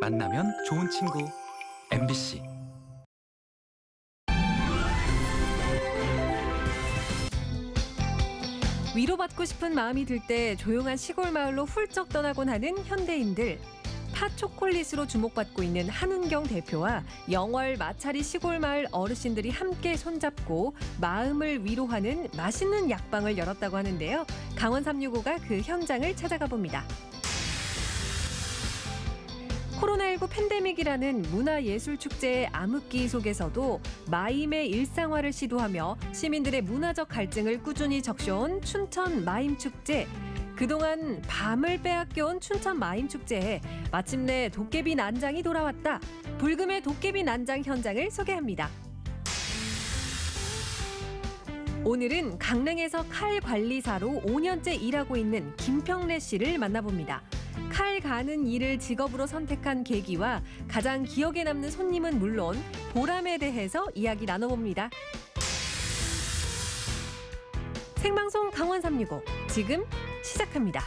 만나면 좋은 친구 MBC. 위로받고 싶은 마음이 들 때 조용한 시골 마을로 훌쩍 떠나곤 하는 현대인들. 팥초콜릿으로 주목받고 있는 한은경 대표와 영월 마차리 시골 마을 어르신들이 함께 손잡고 마음을 위로하는 맛있는 약방을 열었다고 하는데요. 강원 365가 그 현장을 찾아가 봅니다. 코로나19 팬데믹이라는 문화예술축제의 암흑기 속에서도 마임의 일상화를 시도하며 시민들의 문화적 갈증을 꾸준히 적셔온 춘천 마임축제. 그동안 밤을 빼앗겨온 춘천 마임축제에 마침내 도깨비 난장이 돌아왔다. 불금의 도깨비 난장 현장을 소개합니다. 오늘은 강릉에서 칼 관리사로 5년째 일하고 있는 김평래 씨를 만나봅니다. 칼 가는 일을 직업으로 선택한 계기와 가장 기억에 남는 손님은 물론 보람에 대해서 이야기 나눠봅니다. 생방송 강원 365 지금 시작합니다.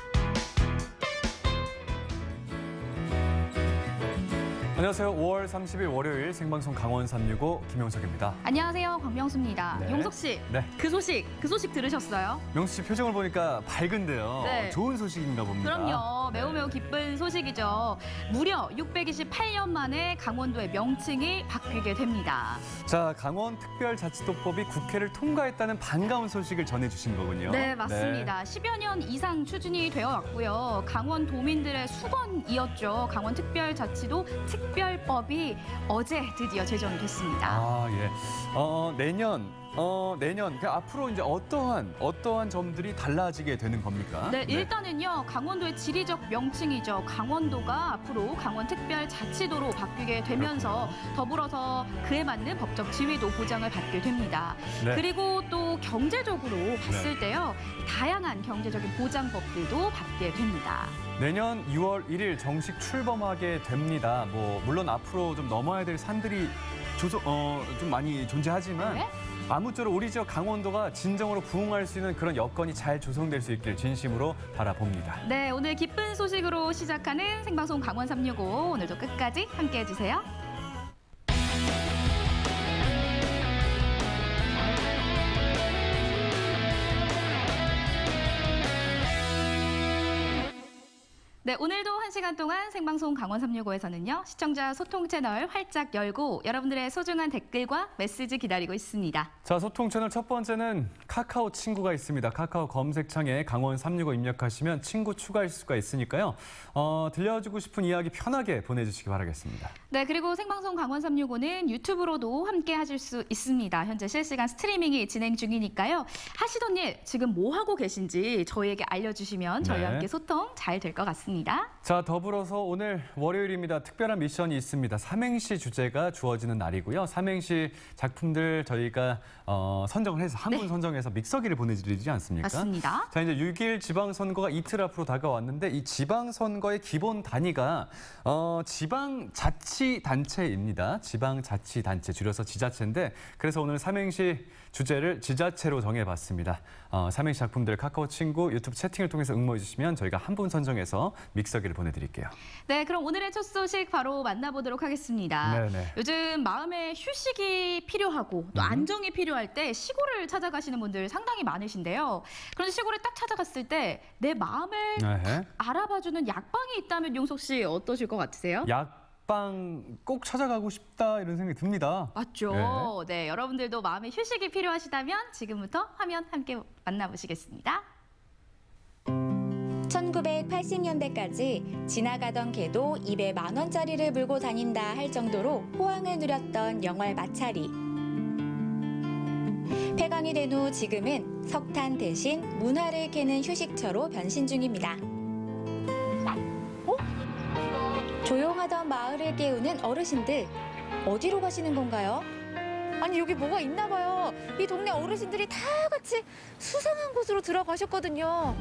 안녕하세요. 5월 30일 월요일 생방송 강원 365 김용석입니다. 안녕하세요. 광명수입니다. 네. 용석 씨, 네. 그 소식 들으셨어요? 명수 씨 표정을 보니까 밝은데요. 네. 좋은 소식인가 봅니다. 그럼요. 매우 기쁜 소식이죠. 무려 628년 만에 강원도의 명칭이 바뀌게 됩니다. 자, 강원특별자치도법이 국회를 통과했다는 반가운 소식을 전해주신 거군요. 네, 맞습니다. 10여 년 이상 추진이 되어 왔고요. 강원도민들의 수건이었죠. 강원특별자치도 특별법이 어제 드디어 제정됐습니다. 아, 예. 내년 앞으로 이제 어떠한 점들이 달라지게 되는 겁니까? 네, 일단은요. 강원도의 지리적 명칭이죠. 강원도가 앞으로 강원특별자치도로 바뀌게 되면서 더불어서 그에 맞는 법적 지위도 보장을 받게 됩니다. 네. 그리고 또 경제적으로 봤을 네. 때요. 다양한 경제적인 보장법들도 받게 됩니다. 내년 6월 1일 정식 출범하게 됩니다. 물론 앞으로 좀 넘어야 될 산들이 좀 많이 존재하지만 네? 아무쪼록 우리 지역 강원도가 진정으로 부흥할 수 있는 그런 여건이 잘 조성될 수 있길 진심으로 바라봅니다. 네, 오늘 기쁜 소식으로 시작하는 생방송 강원 365 오늘도 끝까지 함께해 주세요. 네, 오늘도 1시간 동안 생방송 강원 365에서는요. 시청자 소통 채널 활짝 열고 여러분들의 소중한 댓글과 메시지 기다리고 있습니다. 자, 소통 채널 첫 번째는 카카오 친구가 있습니다. 카카오 검색창에 강원 365 입력하시면 친구 추가할 수가 있으니까요. 들려주고 싶은 이야기 편하게 보내주시기 바라겠습니다. 네, 그리고 생방송 강원 365는 유튜브로도 함께 하실 수 있습니다. 현재 실시간 스트리밍이 진행 중이니까요. 하시던 일 지금 뭐 하고 계신지 저희에게 알려주시면 저희와 네. 함께 소통 잘 될 것 같습니다. 자, 더불어서 오늘 월요일입니다. 특별한 미션이 있습니다. 삼행시 주제가 주어지는 날이고요. 삼행시 작품들 저희가 선정을 해서 한 분 선정해서 믹서기를 보내드리지 않습니까? 맞습니다. 자, 이제 6일 지방선거가 이틀 앞으로 다가왔는데 이 지방선거의 기본 단위가 지방자치단체입니다. 지방자치단체, 줄여서 지자체인데 그래서 오늘 삼행시 주제를 지자체로 정해봤습니다. 삼행시 작품들 카카오 친구, 유튜브 채팅을 통해서 응모해 주시면 저희가 한 분 선정해서 믹서기를 보내드릴게요. 네, 그럼 오늘의 첫 소식 바로 만나보도록 하겠습니다. 네네. 요즘 마음에 휴식이 필요하고 또 안정이 필요할 때 시골을 찾아가시는 분들 상당히 많으신데요. 그런데 시골에 딱 찾아갔을 때 내 마음을 네. 알아봐주는 약방이 있다면 용석 씨 어떠실 것 같으세요? 약방 꼭 찾아가고 싶다 이런 생각이 듭니다. 맞죠. 네, 여러분들도 마음의 휴식이 필요하시다면 지금부터 화면 함께 만나보시겠습니다. 1980년대까지 지나가던 개도 입에 10,000원짜리를 물고 다닌다 할 정도로 호황을 누렸던 영월 마차리. 폐광이 된 후 지금은 석탄 대신 문화를 캐는 휴식처로 변신 중입니다. 조용하던 마을을 깨우는 어르신들, 어디로 가시는 건가요? 아니, 여기 뭐가 있나 봐요. 이 동네 어르신들이 다 같이 수상한 곳으로 들어가셨거든요.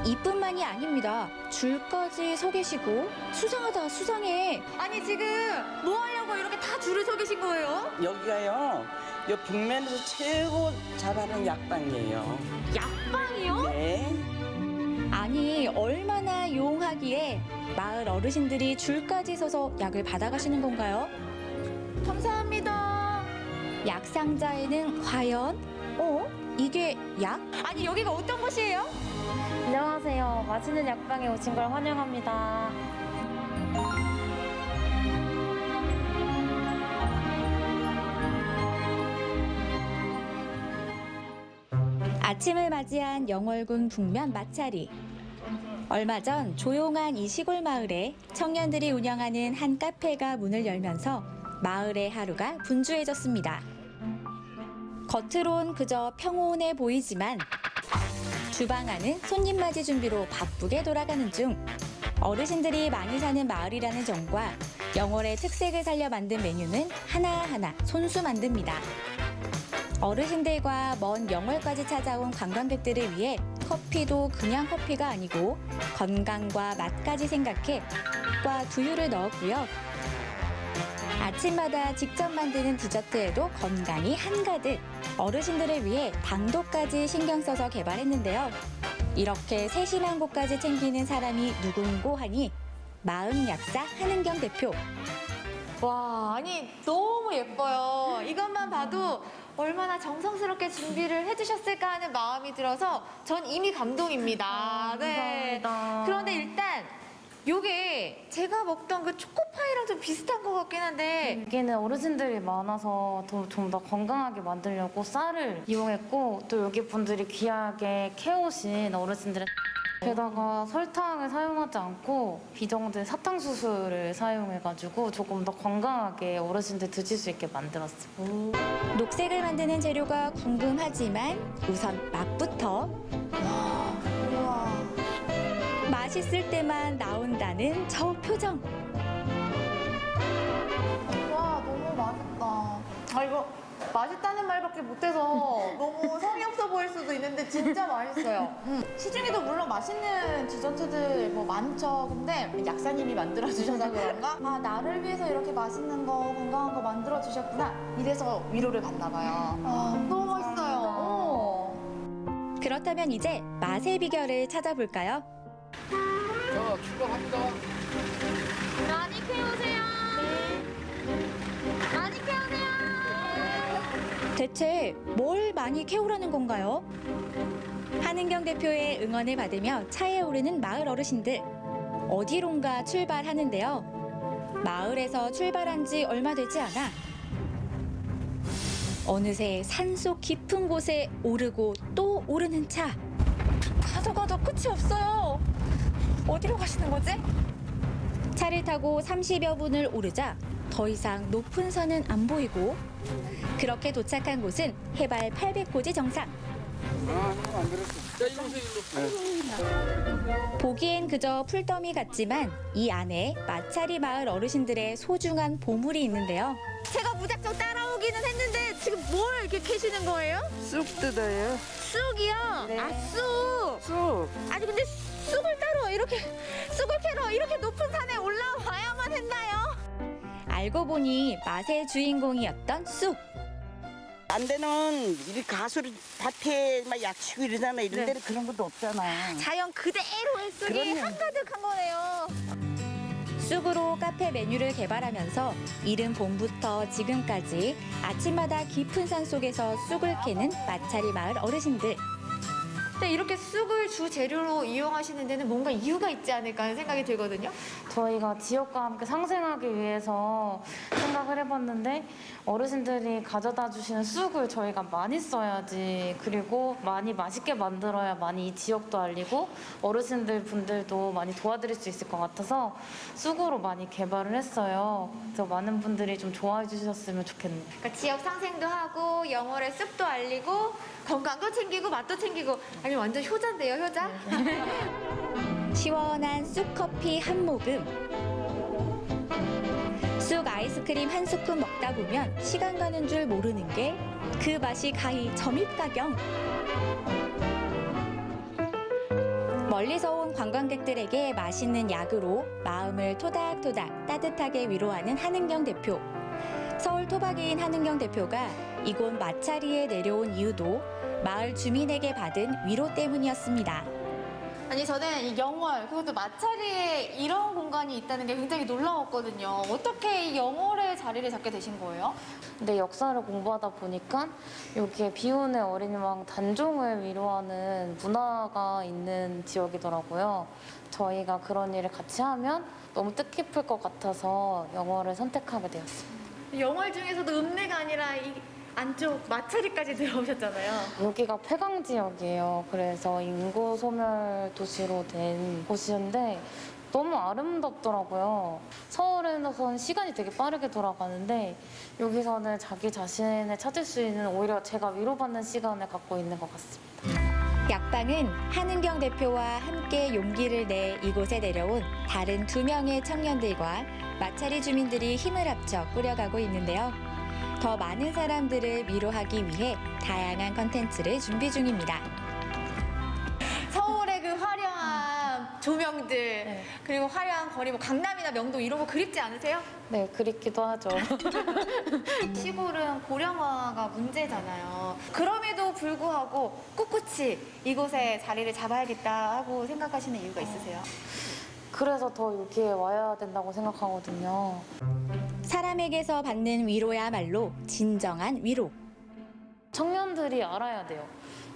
이뿐만이 아닙니다. 줄까지 서 계시고 수상하다 수상해. 아니, 지금 뭐 하려고 이렇게 다 줄을 서 계신 거예요? 여기가요, 이 북면에서 최고 잘하는 약방이에요. 약방이요? 네. 아니, 아니 얼마나 용하기에 마을 어르신들이 줄까지 서서 약을 받아가시는 건가요? 감사합니다. 약 상자에는 과연 이게 약? 아니 여기가 어떤 곳이에요? 안녕하세요. 맛있는 약방에 오신 걸 환영합니다. 아침을 맞이한 영월군 북면 마차리. 얼마 전 조용한 이 시골 마을에 청년들이 운영하는 한 카페가 문을 열면서 마을의 하루가 분주해졌습니다. 겉으론 그저 평온해 보이지만 주방 안은 손님 맞이 준비로 바쁘게 돌아가는 중. 어르신들이 많이 사는 마을이라는 점과 영월의 특색을 살려 만든 메뉴는 하나하나 손수 만듭니다. 어르신들과 먼 영월까지 찾아온 관광객들을 위해 커피도 그냥 커피가 아니고 건강과 맛까지 생각해 과 두유를 넣었고요. 아침마다 직접 만드는 디저트에도 건강이 한가득. 어르신들을 위해 당도까지 신경 써서 개발했는데요. 이렇게 세심한 곳까지 챙기는 사람이 누군고 하니 마음약사 한은경 대표. 와, 아니 너무 예뻐요. 이것만 봐도 얼마나 정성스럽게 준비를 해주셨을까 하는 마음이 들어서 전 이미 감동입니다. 네. 감사합니다. 그런데 일단 요게 제가 먹던 그 초코파이랑 좀 비슷한 것 같긴 한데 여기는 어르신들이 많아서 좀 더 건강하게 만들려고 쌀을 이용했고 또 여기 분들이 귀하게 캐오신 어르신들의 게다가 설탕을 사용하지 않고 비정제 사탕수수를 사용해가지고 조금 더 건강하게 어르신들 드실 수 있게 만들었어요. 녹색을 만드는 재료가 궁금하지만 우선 맛부터. 우와. 맛있을 때만 나온다는 저 표정. 와, 너무 맛있다. 아, 이거 맛있다는 말밖에 못해서 너무 성의 없어 보일 수도 있는데 진짜 맛있어요. 시중에도 물론 맛있는 디저트들 뭐 많죠. 근데 약사님이 만들어주셔서 그런가? 아, 나를 위해서 이렇게 맛있는 거, 건강한 거 만들어주셨구나. 이래서 위로를 받나 봐요. 아, 너무 맛있어요. 그렇다면 이제 맛의 비결을 찾아볼까요? 자, 출발합니다. 많이 캐오세요. 네. 많이 캐오세요. 대체 뭘 많이 캐오라는 건가요? 한은경 대표의 응원을 받으며 차에 오르는 마을 어르신들. 어디론가 출발하는데요. 마을에서 출발한 지 얼마 되지 않아 어느새 산속 깊은 곳에 오르고 또 오르는 차. 가도 끝이 없어요. 어디로 가시는 거지? 차를 타고 30여 분을 오르자 더 이상 높은 산은 안 보이고 그렇게 도착한 곳은 해발 800고지 정상. 자, 일로 오세요, 일로. 보기엔 그저 풀더미 같지만 이 안에 마차리 마을 어르신들의 소중한 보물이 있는데요. 제가 무작정 따라오기는 했는데 지금 뭘 이렇게 캐시는 거예요? 쑥 뜯어요. 쑥이요? 네. 아, 쑥. 쑥. 아니 근데 쑥을 따로 이렇게 쑥을 캐러 이렇게 높은 산에 올라와야만 했나요? 알고 보니 맛의 주인공이었던 쑥. 안 되는 이 가수를 밭에 막 약치고 이러잖아. 이런 네. 데는 그런 것도 없잖아. 자연 그대로의 쑥이 그럼요. 한가득한 거네요. 쑥으로 카페 메뉴를 개발하면서 이른 봄부터 지금까지 아침마다 깊은 산 속에서 쑥을 캐는 마차리 마을 어르신들. 근데 이렇게 쑥을 주 재료로 이용하시는 데는 뭔가 이유가 있지 않을까 하는 생각이 들거든요. 저희가 지역과 함께 상생하기 위해서 생각을 해봤는데 어르신들이 가져다 주시는 쑥을 저희가 많이 써야지 그리고 많이 맛있게 만들어야 많이 이 지역도 알리고 어르신들 분들도 많이 도와드릴 수 있을 것 같아서 쑥으로 많이 개발을 했어요. 그래서 많은 분들이 좀 좋아해 주셨으면 좋겠네요. 그러니까 지역 상생도 하고 영월의 쑥도 알리고 건강도 챙기고 맛도 챙기고 아니 완전 효자인데요, 효자? 시원한 쑥커피 한 모금. 쑥 아이스크림 한 스푼 먹다 보면 시간 가는 줄 모르는 게 그 맛이 가히 점입가경. 멀리서 온 관광객들에게 맛있는 약으로 마음을 토닥토닥 따뜻하게 위로하는 한은경 대표. 서울 토박이인 한은경 대표가 이곳 마차리에 내려온 이유도 마을 주민에게 받은 위로 때문이었습니다. 아니 저는 이 영월 그것도 마차리에 이런 공간이 있다는 게 굉장히 놀라웠거든요. 어떻게 이 영월의 자리를 잡게 되신 거예요? 근데 역사를 공부하다 보니까 여기에 비운의 어린이왕 단종을 위로하는 문화가 있는 지역이더라고요. 저희가 그런 일을 같이 하면 너무 뜻깊을 것 같아서 영월을 선택하게 되었습니다. 영월 중에서도 읍내가 아니라 이 안쪽 마차리까지 들어오셨잖아요. 여기가 폐강 지역이에요. 그래서 인구 소멸 도시로 된 곳인데 너무 아름답더라고요. 서울에서는 시간이 되게 빠르게 돌아가는데 여기서는 자기 자신을 찾을 수 있는 오히려 제가 위로받는 시간을 갖고 있는 것 같습니다. 약방은 한은경 대표와 함께 용기를 내 이곳에 내려온 다른 2명의 청년들과 마차리 주민들이 힘을 합쳐 꾸려가고 있는데요. 더 많은 사람들을 위로하기 위해 다양한 컨텐츠를 준비 중입니다. 서울의 그 화려한 조명들 그리고 화려한 거리, 뭐 강남이나 명동 이런 거 그립지 않으세요? 네, 그립기도 하죠. 시골은 고령화가 문제잖아요. 그럼에도 불구하고 꿋꿋이 이곳에 자리를 잡아야겠다 하고 생각하시는 이유가 있으세요? 그래서 더 여기에 와야 된다고 생각하거든요. 사람에게서 받는 위로야말로 진정한 위로. 청년들이 알아야 돼요.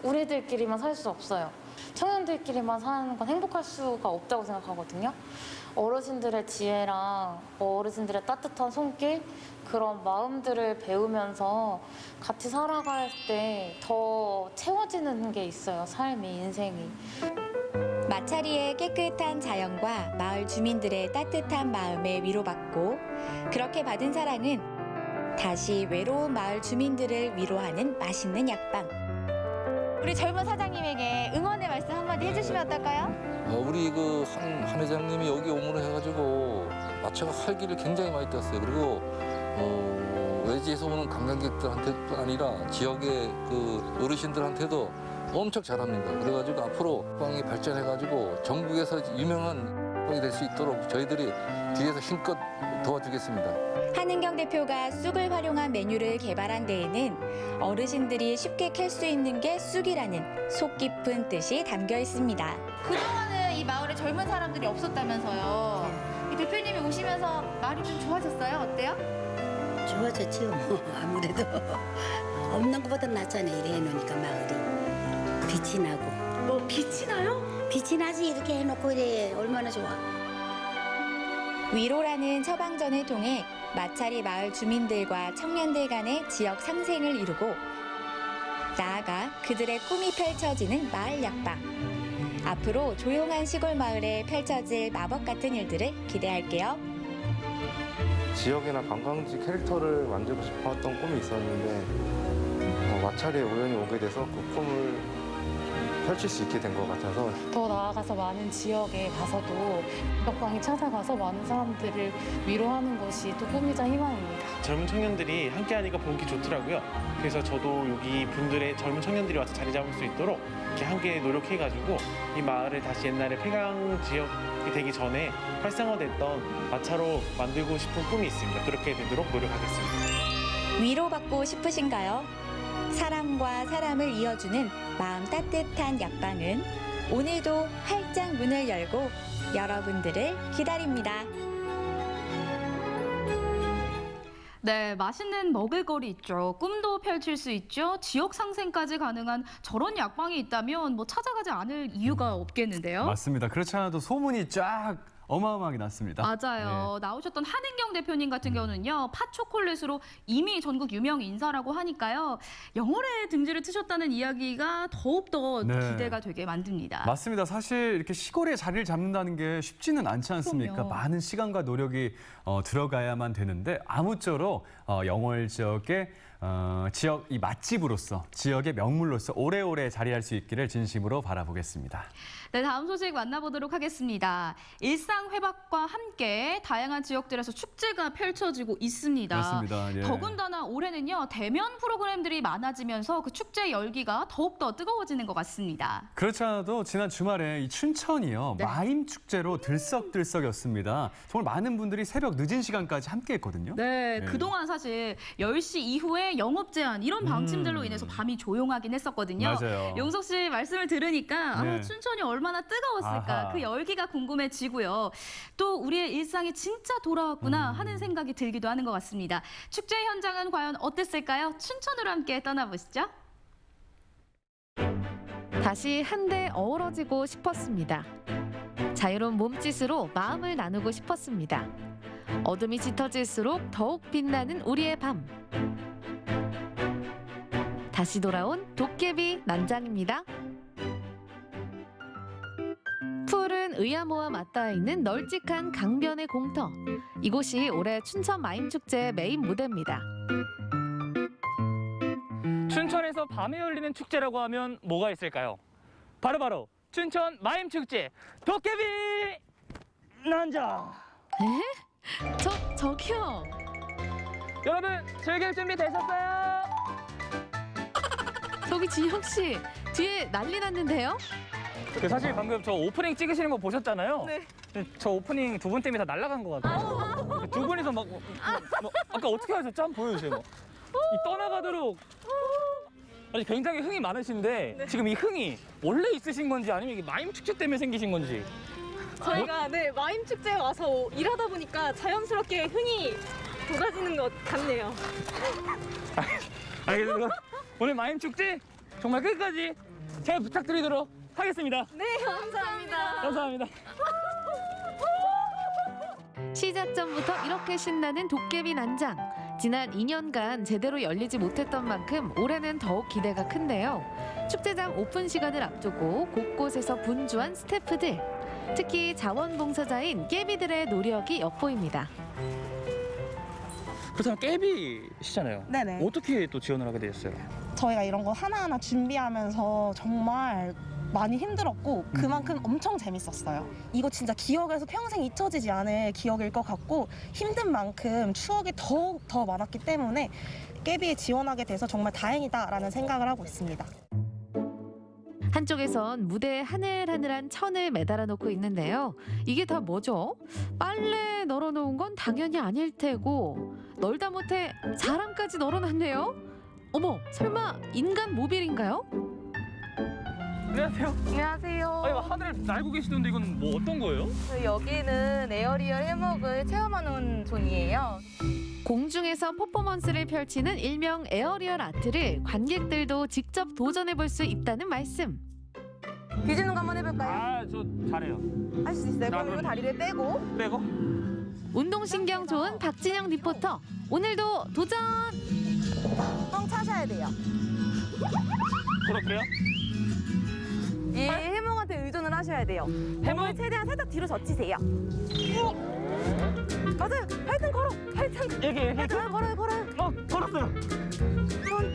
우리들끼리만 살 수 없어요. 청년들끼리만 사는 건 행복할 수가 없다고 생각하거든요. 어르신들의 지혜랑 어르신들의 따뜻한 손길, 그런 마음들을 배우면서 같이 살아갈 때 더 채워지는 게 있어요. 삶이, 인생이. 마차리의 깨끗한 자연과 마을 주민들의 따뜻한 마음에 위로받고 그렇게 받은 사랑은 다시 외로운 마을 주민들을 위로하는 맛있는 약방. 우리 젊은 사장님에게 응원의 말씀 한마디 해주시면 어떨까요? 우리 그 한 회장님이 여기 오문을 해가지고 마차가 활기를 굉장히 많이 떴어요. 그리고 외지에서 오는 관광객들한테뿐 아니라 지역의 그 어르신들한테도 엄청 잘합니다. 그래가지고 앞으로 빵이 발전해가지고 전국에서 유명한 빵이 될 수 있도록 저희들이 뒤에서 힘껏 도와주겠습니다. 한은경 대표가 쑥을 활용한 메뉴를 개발한 데에는 어르신들이 쉽게 캘 수 있는 게 쑥이라는 속 깊은 뜻이 담겨 있습니다. 그동안은 이 마을에 젊은 사람들이 없었다면서요. 이 대표님이 오시면서 마을이 좀 좋아졌어요? 어때요? 좋아졌지요. 뭐 아무래도 없는 것보다 낫잖아요. 이래 해놓으니까 마을이 빛이 나고. 뭐 빛이 나요? 빛이 나지. 이렇게 해놓고 이래 얼마나 좋아. 위로라는 처방전을 통해 마차리 마을 주민들과 청년들 간의 지역 상생을 이루고 나아가 그들의 꿈이 펼쳐지는 마을 약방. 앞으로 조용한 시골 마을에 펼쳐질 마법 같은 일들을 기대할게요. 지역이나 관광지 캐릭터를 만들고 싶었던 꿈이 있었는데 마차리에 우연히 오게 돼서 그 꿈을 펼칠 수 있게 된 것 같아서 더 나아가서 많은 지역에 가서도 역광이 찾아가서 많은 사람들을 위로하는 것이 또 꿈이자 희망입니다. 젊은 청년들이 함께하니까 보기 좋더라고요. 그래서 저도 여기 분들의 젊은 청년들이 와서 자리 잡을 수 있도록 이렇게 함께 노력해가지고 이 마을을 다시 옛날에 폐강 지역이 되기 전에 활성화됐던 마차로 만들고 싶은 꿈이 있습니다. 그렇게 되도록 노력하겠습니다. 위로받고 싶으신가요? 사람과 사람을 이어주는 마음 따뜻한 약방은 오늘도 활짝 문을 열고 여러분들을 기다립니다. 네, 맛있는 먹을거리 있죠. 꿈도 펼칠 수 있죠. 지역 상생까지 가능한 저런 약방이 있다면 뭐 찾아가지 않을 이유가 없겠는데요. 맞습니다. 그렇지 않아도 소문이 쫙 어마어마하게 났습니다. 맞아요. 네. 나오셨던 한은경 대표님 같은 경우는요. 팥초콜릿으로 이미 전국 유명 인사라고 하니까요. 영월에 등지를 트셨다는 이야기가 더욱더 네. 기대가 되게 만듭니다. 맞습니다. 사실 이렇게 시골에 자리를 잡는다는 게 쉽지는 않지 않습니까? 그럼요. 많은 시간과 노력이 들어가야만 되는데 아무쪼록 영월 지역의 지역 이 맛집으로서 지역의 명물로서 오래오래 자리할 수 있기를 진심으로 바라보겠습니다. 네, 다음 소식 만나보도록 하겠습니다. 일상 회복과 함께 다양한 지역들에서 축제가 펼쳐지고 있습니다. 그렇습니다. 예. 더군다나 올해는요, 대면 프로그램들이 많아지면서 그 축제 열기가 더욱더 뜨거워지는 것 같습니다. 그렇지 않아도 지난 주말에 이 춘천이요. 네. 마임 축제로 들썩들썩였습니다. 정말 많은 분들이 새벽 늦은 시간까지 함께했거든요. 네, 네. 그동안 사실 10시 이후에 일종의 영업 제한 이런 방침들로 인해서 밤이 조용하긴 했었거든요. 맞아요. 용석 씨 말씀을 들으니까 네. 춘천이 얼마나 뜨거웠을까 아하. 그 열기가 궁금해지고요. 또 우리의 일상이 진짜 돌아왔구나 하는 생각이 들기도 하는 것 같습니다. 축제 현장은 과연 어땠을까요? 춘천으로 함께 떠나보시죠. 다시 한데 어우러지고 싶었습니다. 자유로운 몸짓으로 마음을 나누고 싶었습니다. 어둠이 짙어질수록 더욱 빛나는 우리의 밤. 다시 돌아온 도깨비 난장입니다. 푸른 의암호와 맞닿아 있는 널찍한 강변의 공터. 이곳이 올해 춘천 마임축제의 메인 무대입니다. 춘천에서 밤에 열리는 축제라고 하면 뭐가 있을까요? 바로 춘천 마임축제 도깨비 난장. 저기요. 여러분 즐길 준비 되셨어요? 저기 진영 씨 뒤에 난리 났는데요? 사실 방금 저 오프닝 찍으시는 거 보셨잖아요. 네. 저 오프닝 두 분 때문에 다 날아간 것 같아요. 두 분이서 막 아까 어떻게 하셨죠? 한번 보여주세요. 이 떠나가도록 아니, 굉장히 흥이 많으신데 네. 지금 이 흥이 원래 있으신 건지 아니면 이게 마임 축제 때문에 생기신 건지. 저희가 네 마임 축제에 와서 일하다 보니까 자연스럽게 흥이 돋아지는 것 같네요. 알겠습니다. 오늘 마임 축제 정말 끝까지 잘 부탁드리도록 하겠습니다. 네, 감사합니다. 감사합니다. 시작 전부터 이렇게 신나는 도깨비 난장. 지난 2년간 제대로 열리지 못했던 만큼 올해는 더욱 기대가 큰데요. 축제장 오픈 시간을 앞두고 곳곳에서 분주한 스태프들. 특히 자원봉사자인 깨비들의 노력이 엿보입니다. 그렇다면 깨비시잖아요. 네네. 어떻게 또 지원을 하게 되셨어요? 저희가 이런 거 하나하나 준비하면서 정말 많이 힘들었고 그만큼 엄청 재밌었어요. 이거 진짜 기억에서 평생 잊혀지지 않을 기억일 것 같고 힘든 만큼 추억이 더욱 더 많았기 때문에 깨비에 지원하게 돼서 정말 다행이다라는 생각을 하고 있습니다. 한쪽에선 무대에 하늘하늘한 천을 매달아 놓고 있는데요. 이게 다 뭐죠? 빨래 널어놓은 건 당연히 아닐 테고 널다 못해 사람까지 널어놨네요. 어머, 설마 인간 모빌인가요? 안녕하세요. 안녕하세요. 아니, 하늘을 날고 계시던데 이건 뭐 어떤 거예요? 여기는 에어리얼 해먹을 체험하는 존이에요. 공중에서 퍼포먼스를 펼치는 일명 에어리얼 아트를 관객들도 직접 도전해 볼 수 있다는 말씀. 비즈는 거 한번 해볼까요? 아, 저 잘해요. 할 수 있어요. 그럼 다리를 빼고. 빼고? 운동신경 좋은 박진영 리포터. 오늘도 도전! 뻥 차셔야 돼요. 그럴게요. 이 해몽한테 의존을 하셔야 돼요. 몸을 최대한 살짝 뒤로 젖히세요. 맞아요. 하여튼 걸어. 하여튼 여기. 걸어요. 걸었어요.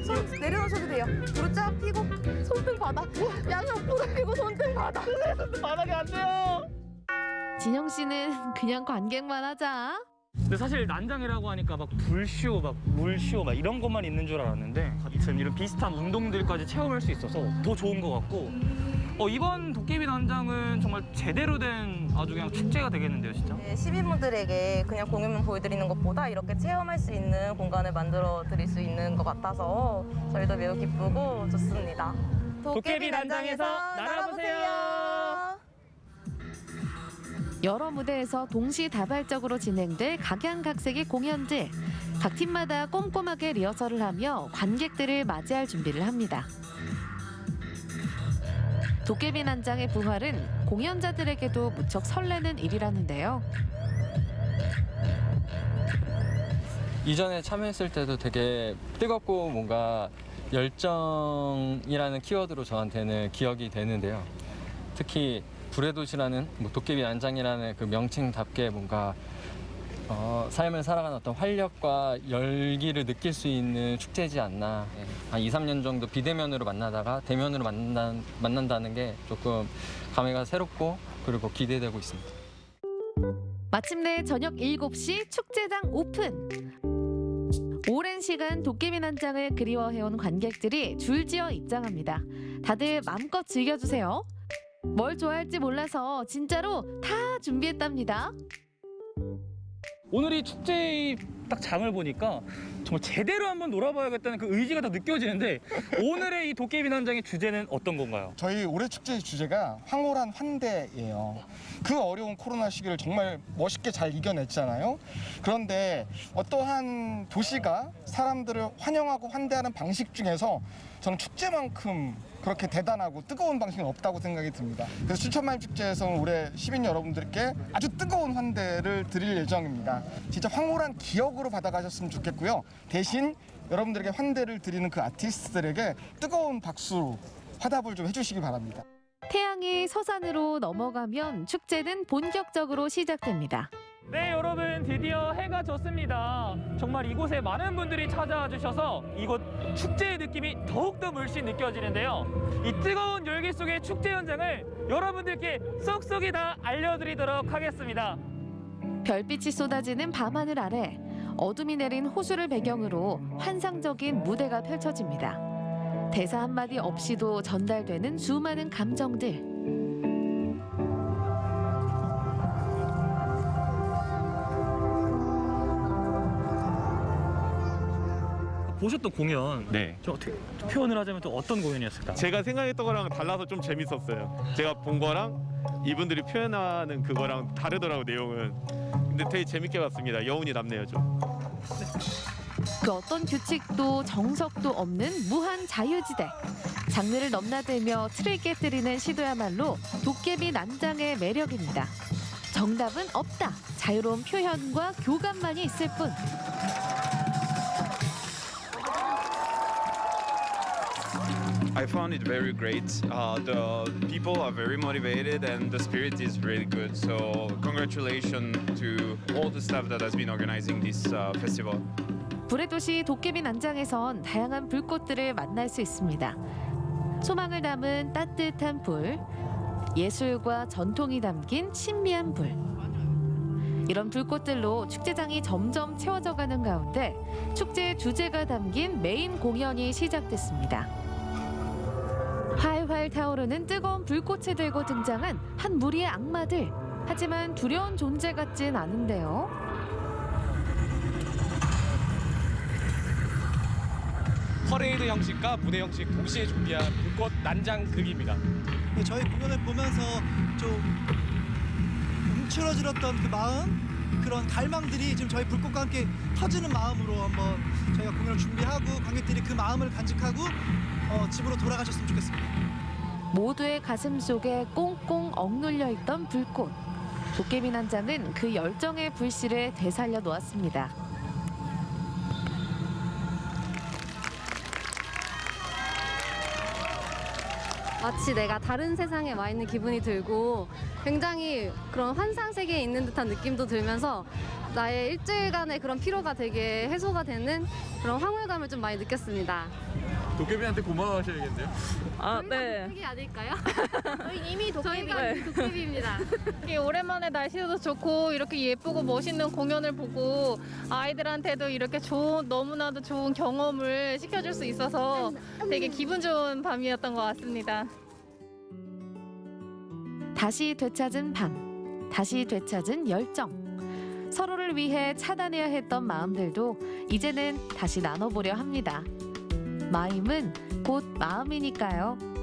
손 내려놓으셔도 돼요. 무릎 쫙 펴고 손등 바닥. 양옆 무릎 펴고 손등 바닥. 바닥이 안 돼요. 진영 씨는 그냥 관객만 하자. 근데 사실 난장이라고 하니까 막 불쇼, 막 물쇼, 막 이런 것만 있는 줄 알았는데 지금 이런 비슷한 운동들까지 체험할 수 있어서 더 좋은 것 같고 이번 도깨비 난장은 정말 제대로 된 아주 그냥 축제가 되겠는데요, 진짜? 네, 시민분들에게 그냥 공연만 보여드리는 것보다 이렇게 체험할 수 있는 공간을 만들어 드릴 수 있는 것 같아서 저희도 매우 기쁘고 좋습니다. 도깨비 난장에서 날아보세요. 여러 무대에서 동시다발적으로 진행될 각양각색의 공연들. 각 팀마다 꼼꼼하게 리허설을 하며 관객들을 맞이할 준비를 합니다. 도깨비 난장의 부활은 공연자들에게도 무척 설레는 일이라는데요. 이전에 참여했을 때도 되게 뜨겁고 뭔가 열정이라는 키워드로 저한테는 기억이 되는데요. 특히 불의 도시라는 도깨비 난장이라는 그 명칭답게 뭔가 삶을 살아가는 어떤 활력과 열기를 느낄 수 있는 축제지 않나. 한 2, 3년 정도 비대면으로 만나다가 대면으로 만난다는 게 조금 감회가 새롭고 그리고 기대되고 있습니다. 마침내 저녁 7시 축제장 오픈. 오랜 시간 도깨비 난장을 그리워해온 관객들이 줄지어 입장합니다. 다들 마음껏 즐겨주세요. 뭘 좋아할지 몰라서 진짜로 다 준비했답니다. 오늘 이 축제의 딱 장을 보니까 정말 제대로 한번 놀아봐야겠다는 그 의지가 다 느껴지는데 오늘의 이 도깨비 난장의 주제는 어떤 건가요? 저희 올해 축제의 주제가 황홀한 환대예요. 그 어려운 코로나 시기를 정말 멋있게 잘 이겨냈잖아요. 그런데 어떠한 도시가 사람들을 환영하고 환대하는 방식 중에서 저는 축제만큼 그렇게 대단하고 뜨거운 방식은 없다고 생각이 듭니다. 그래서 춘천마임축제에서는 올해 시민 여러분들께 아주 뜨거운 환대를 드릴 예정입니다. 진짜 황홀한 기억으로 받아가셨으면 좋겠고요. 대신 여러분들에게 환대를 드리는 그 아티스트들에게 뜨거운 박수로 화답을 좀 해주시기 바랍니다. 태양이 서산으로 넘어가면 축제는 본격적으로 시작됩니다. 네, 여러분 드디어 해가 졌습니다. 정말 이곳에 많은 분들이 찾아와 주셔서 이곳 축제의 느낌이 더욱더 물씬 느껴지는데요. 이 뜨거운 열기 속의 축제 현장을 여러분들께 쏙쏙이 다 알려드리도록 하겠습니다. 별빛이 쏟아지는 밤하늘 아래 어둠이 내린 호수를 배경으로 환상적인 무대가 펼쳐집니다. 대사 한마디 없이도 전달되는 수많은 감정들. 보셨던 공연, 네. 좀 어떻게 표현을 하자면 또 어떤 공연이었을까요? 제가 생각했던 거랑 달라서 좀 재밌었어요. 제가 본 거랑 이분들이 표현하는 그거랑 다르더라고 내용은. 근데 되게 재밌게 봤습니다. 여운이 남네요 좀. 그 어떤 규칙도 정석도 없는 무한 자유지대. 장르를 넘나들며 틀을 깨뜨리는 시도야말로 도깨비 난장의 매력입니다. 정답은 없다. 자유로운 표현과 교감만이 있을 뿐. I found it very great. The people are very motivated and the spirit is really good. So congratulations to all the staff that has been organizing this festival. 불의 도시 도깨비 난장에선 다양한 불꽃들을 만날 수 있습니다. 소망을 담은 따뜻한 불, 예술과 전통이 담긴 신비한 불. 이런 불꽃들로 축제장이 점점 채워져가는 가운데 축제의 주제가 담긴 메인 공연이 시작됐습니다. 활활 타오르는 뜨거운 불꽃을 들고 등장한 한 무리의 악마들. 하지만 두려운 존재 같진 않은데요. 퍼레이드 형식과 무대 형식 동시에 준비한 불꽃 난장극입니다. 저희 공연을 보면서 좀 움츠러들었던 그 마음, 그런 갈망들이 지금 저희 불꽃과 함께 터지는 마음으로 한번 저희가 공연을 준비하고 관객들이 그 마음을 간직하고 집으로 돌아가셨으면 좋겠습니다. 모두의 가슴 속에 꽁꽁 억눌려 있던 불꽃. 도깨비 난장은 그 열정의 불씨를 되살려 놓았습니다. 마치 내가 다른 세상에 와 있는 기분이 들고 굉장히 그런 환상 세계에 있는 듯한 느낌도 들면서 나의 일주일간의 그런 피로가 되게 해소가 되는 그런 황홀감을 좀 많이 느꼈습니다. 도깨비한테 고마워하셔야겠는데요? 아, 네. 도깨비 아닐까요? 저희 이미 도깨비. 네. 도깨비입니다. 이렇게 오랜만에 날씨도 좋고 이렇게 예쁘고 멋있는 공연을 보고 아이들한테도 이렇게 너무나도 좋은 경험을 시켜줄 수 있어서 되게 기분 좋은 밤이었던 것 같습니다. 다시 되찾은 밤, 다시 되찾은 열정. 서로를 위해 차단해야 했던 마음들도 이제는 다시 나눠보려 합니다. 마임은 곧 마음이니까요.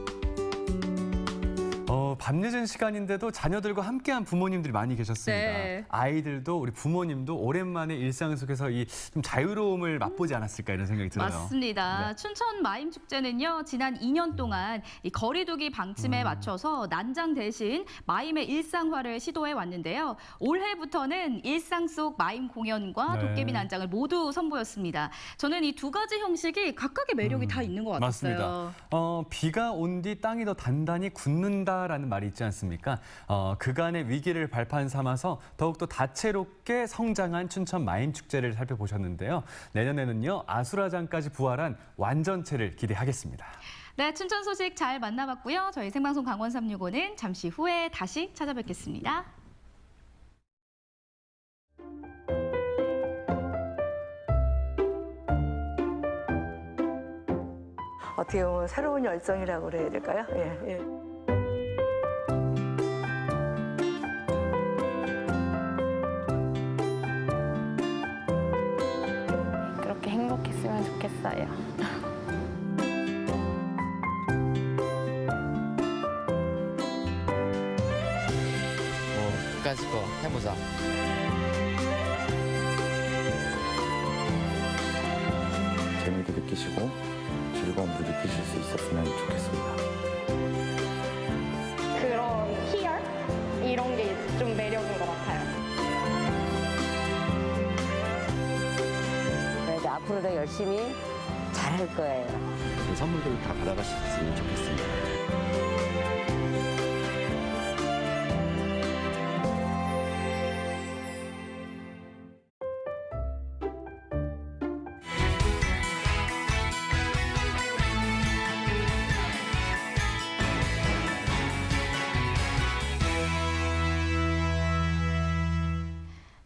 밤늦은 시간인데도 자녀들과 함께한 부모님들이 많이 계셨습니다. 네. 아이들도 우리 부모님도 오랜만에 일상 속에서 이 좀 자유로움을 맛보지 않았을까 이런 생각이 들어요. 맞습니다. 네. 춘천 마임 축제는요, 지난 2년 동안 이 거리두기 방침에 맞춰서 난장 대신 마임의 일상화를 시도해 왔는데요. 올해부터는 일상 속 마임 공연과 네. 도깨비 난장을 모두 선보였습니다. 저는 이 두 가지 형식이 각각의 매력이 다 있는 것 같았어요. 맞습니다. 비가 온 뒤 땅이 더 단단히 굳는다라는 말이 있지 않습니까? 그간의 위기를 발판 삼아서 더욱더 다채롭게 성장한 춘천 마임 축제를 살펴보셨는데요. 내년에는요, 아수라장까지 부활한 완전체를 기대하겠습니다. 네, 춘천 소식 잘 만나봤고요. 저희 생방송 강원 365는 잠시 후에 다시 찾아뵙겠습니다. 어떻게 보면 새로운 열정이라고 그래야 될까요? 예, 예. 끝까지 또 해보자. 재미도 느끼시고 즐거움도 느끼실 수 있었으면 좋겠습니다. 그런 희열? 이런 게 좀 매력인 것 같아요. 그래도 앞으로 더 열심히 잘할 거예요. 그 선물들 다 받아가셨으면 좋겠습니다.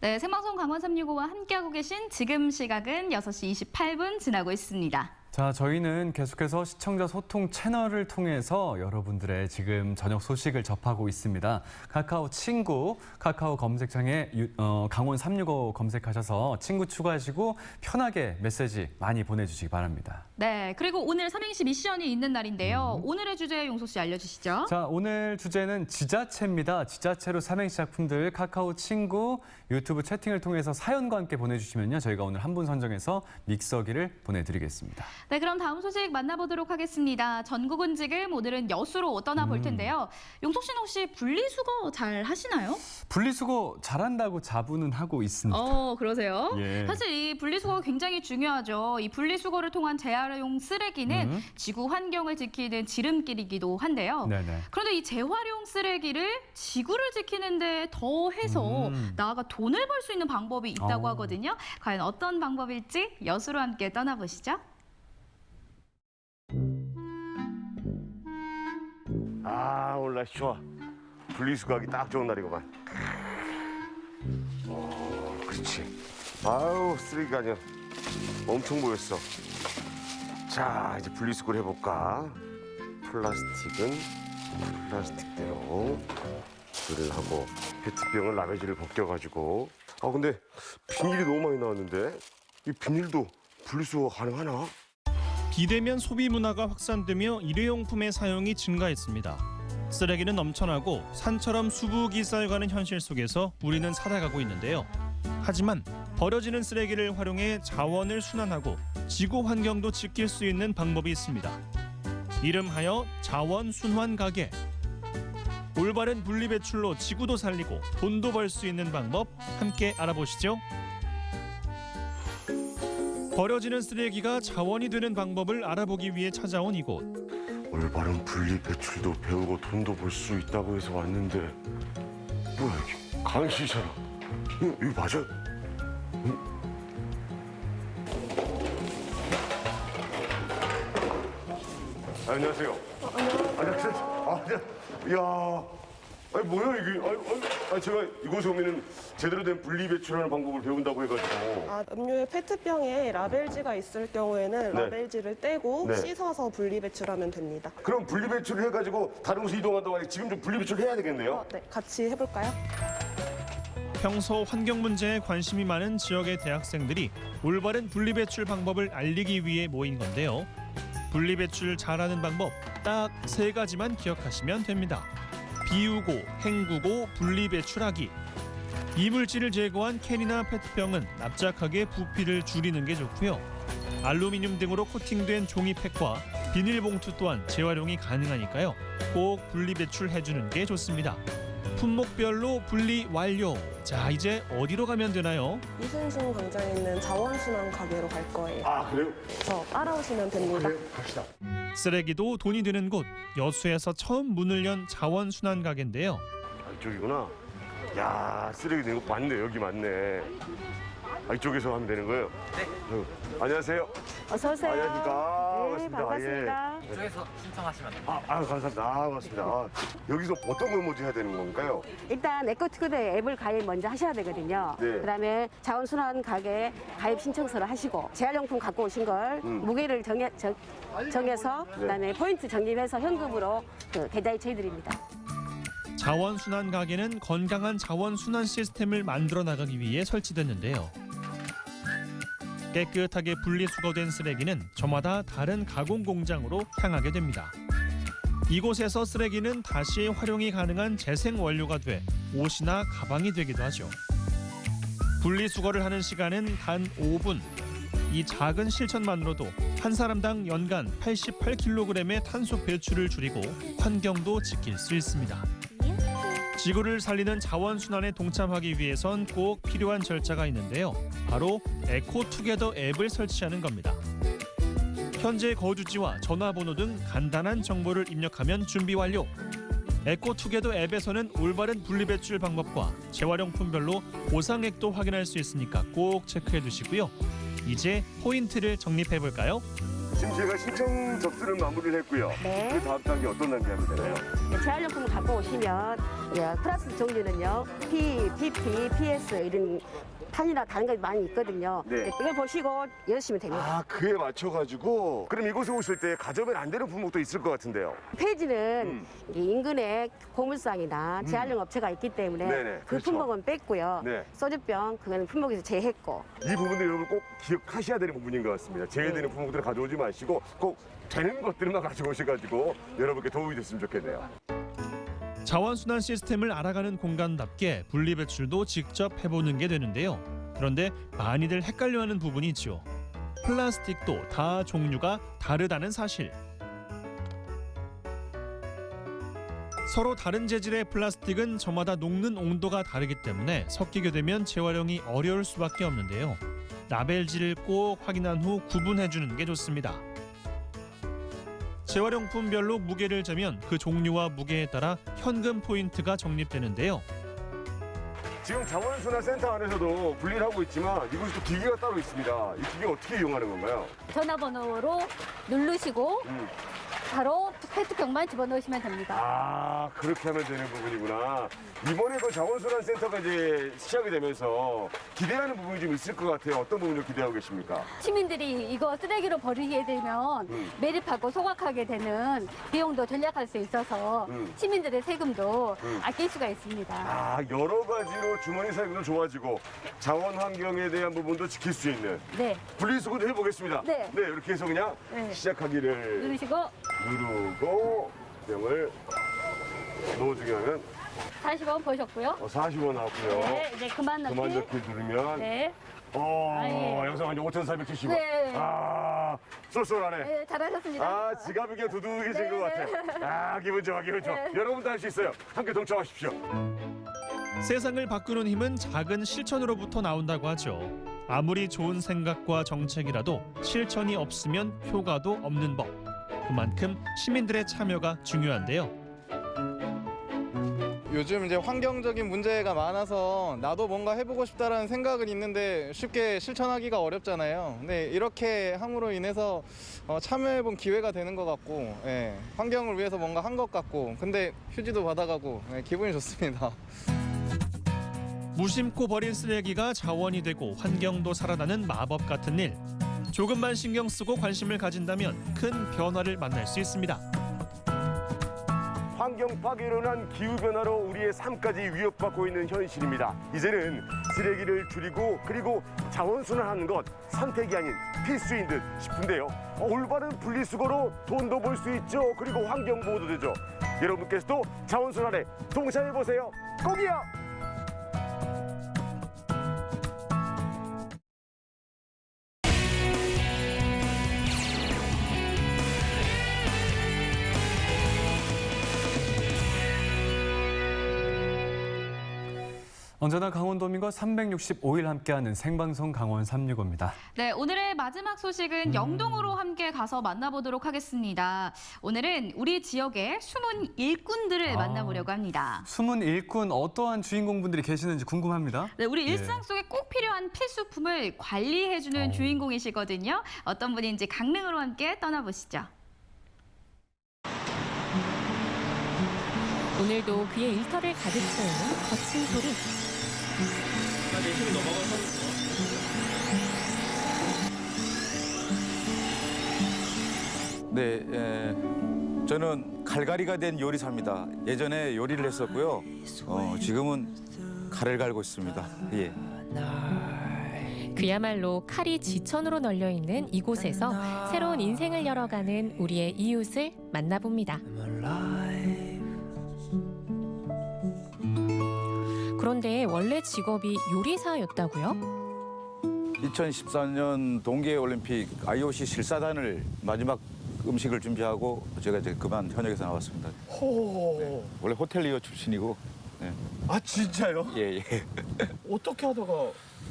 네, 생방송 강원 365와 함께하고 계신 지금 시각은 6시 28분 지나고 있습니다. 자, 저희는 계속해서 시청자 소통 채널을 통해서 여러분들의 지금 저녁 소식을 접하고 있습니다. 카카오 친구, 카카오 검색창에 강원 365 검색하셔서 친구 추가하시고 편하게 메시지 많이 보내주시기 바랍니다. 네, 그리고 오늘 삼행시 미션이 있는 날인데요. 오늘의 주제 용석 씨 알려주시죠. 자, 오늘 주제는 지자체입니다. 지자체로 삼행시 작품들 카카오 친구, 유튜브 채팅을 통해서 사연과 함께 보내주시면요. 저희가 오늘 한 분 선정해서 믹서기를 보내드리겠습니다. 네, 그럼 다음 소식 만나보도록 하겠습니다. 전국은 지금 오늘은 여수로 떠나볼 텐데요. 용석 씨는 혹시 분리수거 잘 하시나요? 분리수거 잘한다고 자부는 하고 있습니다. 그러세요? 예. 사실 이 분리수거가 굉장히 중요하죠. 이 분리수거를 통한 재활용 쓰레기는 지구 환경을 지키는 지름길이기도 한데요. 네네. 그런데 이 재활용 쓰레기를 지구를 지키는 데 더해서 나아가 돈을 벌 수 있는 방법이 있다고 하거든요. 과연 어떤 방법일지 여수로 함께 떠나보시죠. 아, 오늘 날씨 좋아. 분리수거하기 딱 좋은 날이구만. 그렇지. 아유, 쓰레기가 아니야. 엄청 모였어. 자, 이제 분리수거를 해볼까? 플라스틱은 플라스틱대로 분리를 하고 페트병은 라베지를 벗겨가지고. 아, 근데 비닐이 너무 많이 나왔는데 이 비닐도 분리수거 가능하나? 비대면 소비 문화가 확산되며 일회용품의 사용이 증가했습니다. 쓰레기는 넘쳐나고 산처럼 수북이 쌓여가는 현실 속에서 우리는 살아가고 있는데요. 하지만 버려지는 쓰레기를 활용해 자원을 순환하고 지구 환경도 지킬 수 있는 방법이 있습니다. 이름하여 자원 순환 가게. 올바른 분리 배출로 지구도 살리고 돈도 벌 수 있는 방법 함께 알아보시죠. 버려지는 쓰레기가 자원이 되는 방법을 알아보기 위해 찾아온 이곳. 올바른 분리 배출도 배우고 돈도 벌 수 있다고 해서 왔는데 뭐야 이게 강의실이잖아. 이거 맞아? 안녕하세요. 안녕하세요. 이야, 아니 뭐야 이게? 제가 이곳에 오면은 제대로 된 분리 배출하는 방법을 배운다고 해가지고. 음료의 페트병에 라벨지가 있을 경우에는 네. 라벨지를 떼고 네. 씻어서 분리 배출하면 됩니다. 그럼 분리 배출을 해가지고 다른 곳에 이동한다고 하니 지금 좀 분리 배출 해야 되겠네요. 네, 같이 해볼까요? 평소 환경 문제에 관심이 많은 지역의 대학생들이 올바른 분리배출 방법을 알리기 위해 모인 건데요. 분리배출 잘하는 방법 딱 3가지만 기억하시면 됩니다. 비우고, 헹구고, 분리배출하기. 이물질을 제거한 캔이나 페트병은 납작하게 부피를 줄이는 게 좋고요. 알루미늄 등으로 코팅된 종이팩과 비닐봉투 또한 재활용이 가능하니까요. 꼭 분리배출해주는 게 좋습니다. 품목별로 분리 완료. 자, 이제 어디로 가면 되나요? 이순신 광장에 있는 자원순환 가게로 갈 거예요. 아, 그래요? 따라오시면 됩니다. 갑시다. 쓰레기도 돈이 드는 곳, 여수에서 처음 문을 연 자원순환 가게인데요. 이쪽이구나. 야, 쓰레기 된 거 맞네. 여기 맞네. 이쪽에서 하면 되는 거예요? 네. 안녕하세요. 어서 오세요. 안녕하십니까. 네, 반갑습니다. 예. 이쪽에서 신청하시면 됩니다. 감사합니다. 반갑습니다. 여기서 어떤 걸 먼저 해야 되는 건가요? 일단 에코티크드 앱을 가입 먼저 하셔야 되거든요. 네. 그다음에 자원순환 가게 가입 신청서를 하시고 재활용품 갖고 오신 걸 무게를 정해서 그다음에 포인트 적립해서 현금으로 계좌 이체해드립니다. 자원순환 가게는 건강한 자원순환 시스템을 만들어 나가기 위해 설치됐는데요. 깨끗하게 분리수거된 쓰레기는 저마다 다른 가공 공장으로 향하게 됩니다. 이곳에서 쓰레기는 다시 활용이 가능한 재생 원료가 돼 옷이나 가방이 되기도 하죠. 분리수거를 하는 시간은 단 5분. 이 작은 실천만으로도 한 사람당 연간 88kg의 탄소 배출을 줄이고 환경도 지킬 수 있습니다. 지구를 살리는 자원순환에 동참하기 위해선 꼭 필요한 절차가 있는데요. 바로 에코투게더 앱을 설치하는 겁니다. 현재 거주지와 전화번호 등 간단한 정보를 입력하면 준비 완료. 에코투게더 앱에서는 올바른 분리배출 방법과 재활용품별로 보상액도 확인할 수 있으니까 꼭 체크해 두시고요. 이제 포인트를 적립해 볼까요? 지금 제가 신청 접수를 마무리를 했고요. 네. 그 다음 단계 어떤 단계 하면 되나요? 재활용품을 갖고 오시면 플라스틱 종류는요, P, PP, PS 이런 판이나 다른 거 많이 있거든요. 네. 이걸 보시고 여시면 됩니다. 아, 그에 맞춰가지고 그럼 이곳에 오실 때 가져오면 안 되는 품목도 있을 것 같은데요. 폐지는 인근에 고물상이나 재활용 업체가 있기 때문에 네네, 그 그렇죠. 품목은 뺐고요. 네. 소주병 그거는 품목에서 제했고. 이 부분들 여러분 꼭 기억하셔야 되는 부분인 것 같습니다. 제외되는 품목들을 가져오지 마시고 꼭 되는 것들만 가져오셔가지고 여러분께 도움이 됐으면 좋겠네요. 자원순환 시스템을 알아가는 공간답게 분리배출도 직접 해보는 게 되는데요. 그런데 많이들 헷갈려하는 부분이 있죠. 플라스틱도 다 종류가 다르다는 사실. 서로 다른 재질의 플라스틱은 저마다 녹는 온도가 다르기 때문에 섞이게 되면 재활용이 어려울 수밖에 없는데요. 라벨지를 꼭 확인한 후 구분해주는 게 좋습니다. 재활용품별로 무게를 재면 그 종류와 무게에 따라 현금 포인트가 적립되는데요. 지금 자원순환센터 안에서도 분리를 하고 있지만 이곳에 또 기계가 따로 있습니다. 이 기계 어떻게 이용하는 건가요? 전화번호로 누르시고 바로 페트병만 집어넣으시면 됩니다. 아, 그렇게 하면 되는 부분이구나. 이번에 그 자원순환센터가 이제 시작이 되면서 기대하는 부분이 좀 있을 것 같아요. 어떤 부분을 기대하고 계십니까? 시민들이 이거 쓰레기로 버리게 되면 매립하고 소각하게 되는 비용도 절약할 수 있어서 시민들의 세금도 아낄 수가 있습니다. 아, 여러 가지로 주머니 사용도 좋아지고 자원 환경에 대한 부분도 지킬 수 있는. 네. 분리수거도 해보겠습니다. 네. 네, 이렇게 해서 그냥 시작하기를 누르시고 누르고 병을 넣어주면 40원 보셨고요. 40원 나왔고요. 네, 이제 그만 넣기. 그만 넣기 누르면 네. 예. 여기서 한 5,470원. 네. 아, 쏠쏠하네. 네, 잘하셨습니다. 아, 지갑이 그냥 두둑해진 것 같아. 아, 기분 좋아, 기분 좋아. 네. 여러분도 할 수 있어요. 함께 동참하십시오. 세상을 바꾸는 힘은 작은 실천으로부터 나온다고 하죠. 아무리 좋은 생각과 정책이라도 실천이 없으면 효과도 없는 법. 그만큼 시민들의 참여가 중요한데요. 요즘 이제 환경적인 문제가 많아서 나도 뭔가 해보고 싶다라는 생각은 있는데 쉽게 실천하기가 어렵잖아요. 근데 이렇게 함으로 인해서 참여해본 기회가 되는 것 같고, 예, 환경을 위해서 뭔가 한 것 같고, 근데 휴지도 받아가고, 예, 기분이 좋습니다. 무심코 버린 쓰레기가 자원이 되고 환경도 살아나는 마법 같은 일. 조금만 신경 쓰고 관심을 가진다면 큰 변화를 만날 수 있습니다. 환경 파괴로 인한 기후변화로 우리의 삶까지 위협받고 있는 현실입니다. 이제는 쓰레기를 줄이고 그리고 자원순환하는 것 선택이 아닌 필수인 듯 싶은데요. 올바른 분리수거로 돈도 벌 수 있죠. 그리고 환경보호도 되죠. 여러분께서도 자원순환에 동참해보세요. 꼭이요! 언제나 강원도민과 365일 함께하는 생방송 강원 365입니다. 네, 오늘의 마지막 소식은 영동으로 함께 가서 만나보도록 하겠습니다. 오늘은 우리 지역의 숨은 일꾼들을 만나보려고 합니다. 숨은 일꾼 어떠한 주인공분들이 계시는지 궁금합니다. 네, 우리 일상 속에 꼭 필요한 필수품을 관리해주는 주인공이시거든요. 어떤 분인지 강릉으로 함께 떠나보시죠. 오늘도 그의 일터를 가득 채우는 거친 소리. 네, 저는 갈갈이가 된 요리사입니다. 예전에 요리를 했었고요. 지금은 칼을 갈고 있습니다. 예. 그야말로 칼이 지천으로 널려 있는 이곳에서 새로운 인생을 열어가는 우리의 이웃을 만나봅니다. 그런데 원래 직업이 요리사였다고요? 2014년 동계올림픽 IOC 실사단을 마지막 음식을 준비하고 제가 이제 그만 현역에서 나왔습니다. 네. 원래 호텔리어 출신이고. 네. 아 진짜요? 예. 어떻게 하다가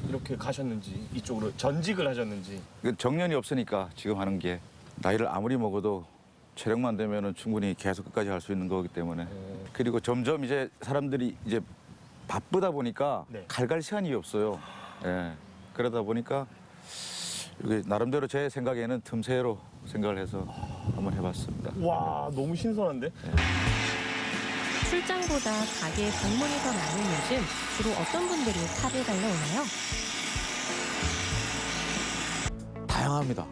이렇게 가셨는지, 이쪽으로 전직을 하셨는지. 정년이 없으니까 지금 하는 게 나이를 아무리 먹어도 체력만 되면은 충분히 계속 끝까지 할 수 있는 거기 때문에. 그리고 점점 이제 사람들이 이제 바쁘다 보니까 갈갈 시간이 없어요. 예. 그러다 보니까 이게 나름대로 제 생각에는 틈새로 생각을 해서 한번 해봤습니다. 와, 너무 신선한데? 출장보다 가게 방문이 더 많은 요즘 주로 어떤 분들이 칼을 갈러 오나요? 다양합니다.